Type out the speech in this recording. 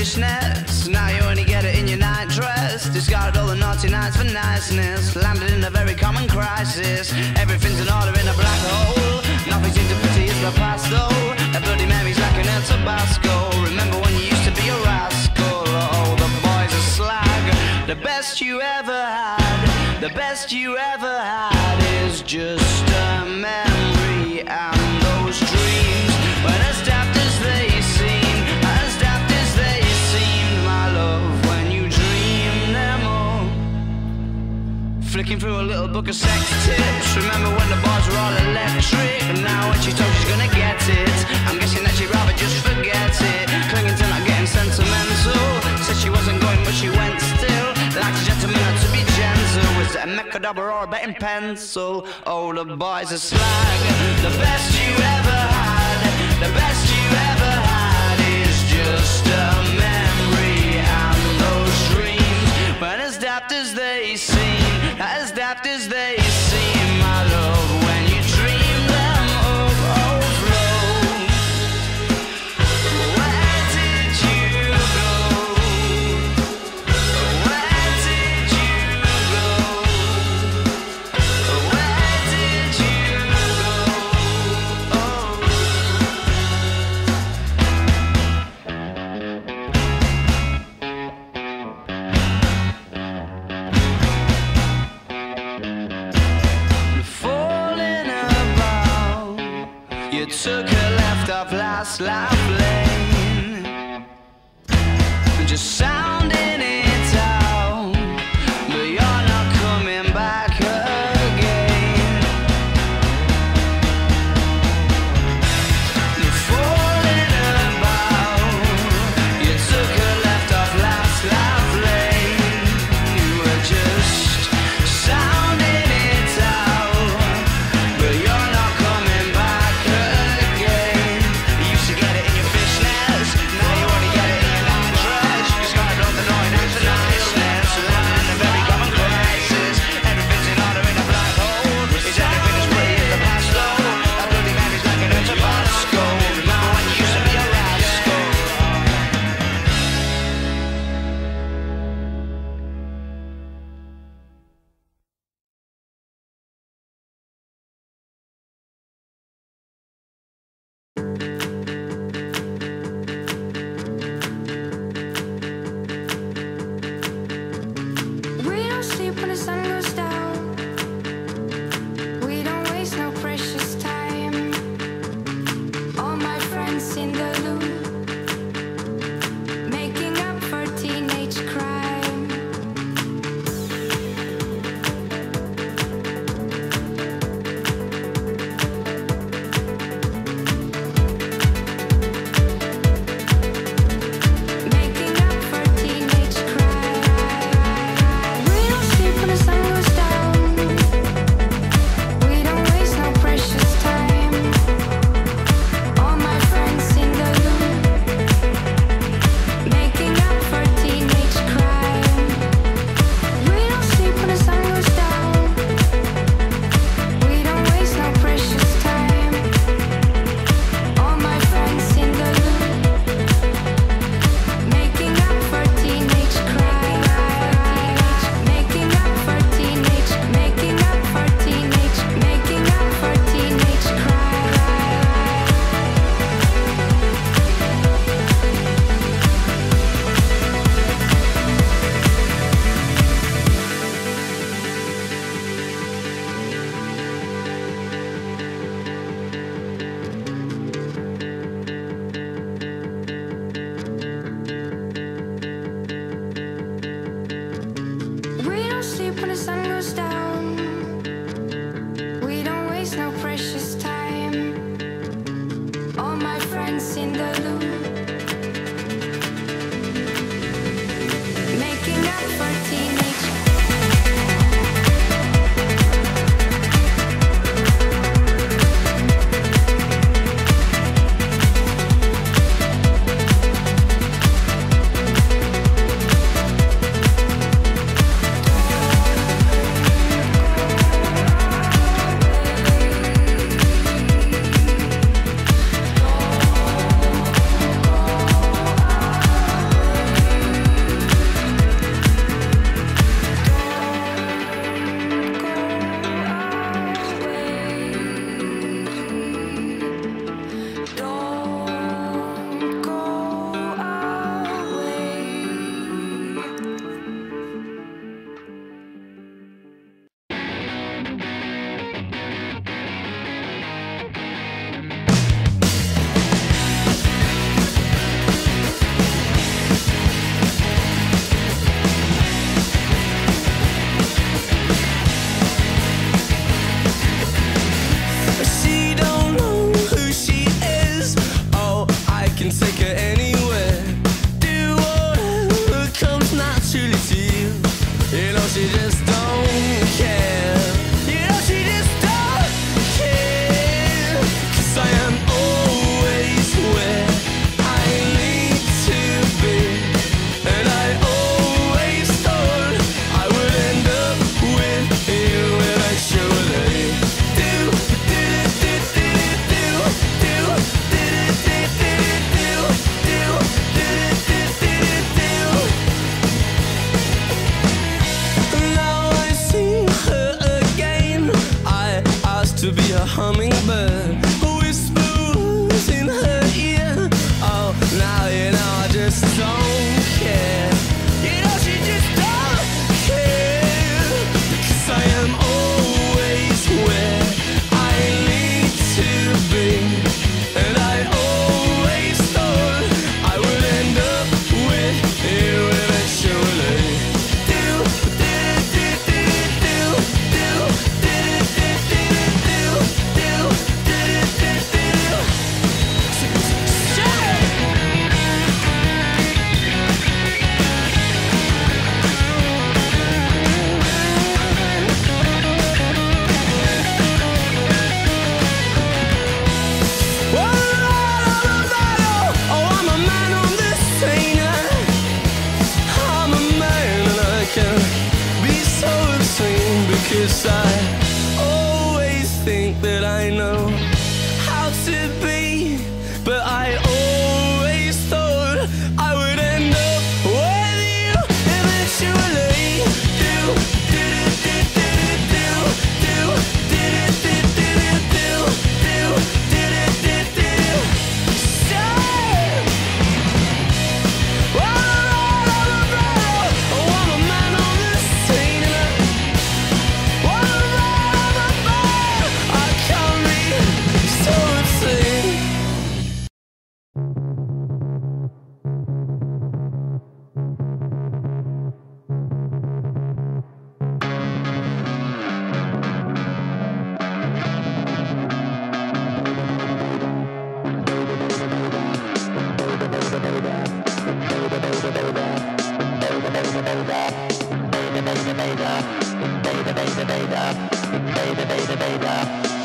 fishnets. Now you only get it in your nightdress. Discarded all the naughty nights for niceness. Landed in a very common crisis. Everything's in order in a black hole. Nothing seems to pity is the past though. That Bloody Mary's like an El Tabasco. Remember when you used to be a rascal? Oh, the boys are slag. The best you ever had, the best you ever had is just a memory. And those dreams, when as daft as they seem, as daft as they seemed, my love, when you dream them all. Flicking through a little book of sex tips. Remember when the bars were all electric? And now when she told she's gonna get it, I'm guessing that she'd rather just forget it. Clinging to not getting sentimental. Said she wasn't going but she went still. Like a gentleman had to be gentle. Was it a Mechadabra or a betting pencil? Oh, the boys are slag. The best you ever had, the best you ever had is just a memory. And those dreams, when as daft as they seem, as daft as they seem, my love, when you dream them overflow. Where did you go? Where did you go? Where did you go? Oh. Falling about, you took a left off last life lane, just sounding it out, but you're not coming back again. Falling about, you took a left off last life lane, you were just sounding it out, but you're not coming back again. You used to get it in your fishnets, now you only get it in your nightdress. You just gotta blow the noise and the niceness. Landing in a very common crisis. Everything's in order in a black hole. Is everything as pretty as the past though? That Bloody Mary's like an El Tabasco. Remember when you used to be a rascal? We don't sleep when the sun goes down. We don't waste no precious time. All my friends in the loop, making up for teenage crime. Making up for teenage crime. We don't sleep when the sun goes down. We don't waste no precious time. All my friends in the loop, making up for teenage crime. We don't sleep when the sun goes down. We don't waste no precious time. All my friends in the loop, making up for teenage crime. Making up for teenage, making up for teenage, making up for teenage crime. We don't sleep when the sun goes down. We don't waste no precious time. All my friends in the loop, making up for teenage. can take her anywhere. Do what comes naturally to you. You know she just don't care. You know she just don't care. 'Cause I am always where I need to be. And I always thought I would end up with you eventually. Do, do, do, do, do, do, do, do, do, do, do, do, do, do, do. Now I see her again. I asked to be a hummingbird, whispers in her ear. Oh, now you know I just don't care. You know she just don't care. Because I am always where I need to be. And I always thought I would end up with you eventually. Do, do, do, do, do, do, do, do, do, do, do, do, do, do, do. Shut up! Oh, I'm a man on this scene. I'm a man and I can be so obscene because I always think that I know how to be, but I always thought I would end up with you eventually. Do, do, do, do, do, do, do, do, do, do, do, do, do, do, do. Say, oh, I'm a man on this scene. I can't be so obscene. Beta, beta, beta, beta, beta, beta, beta, beta.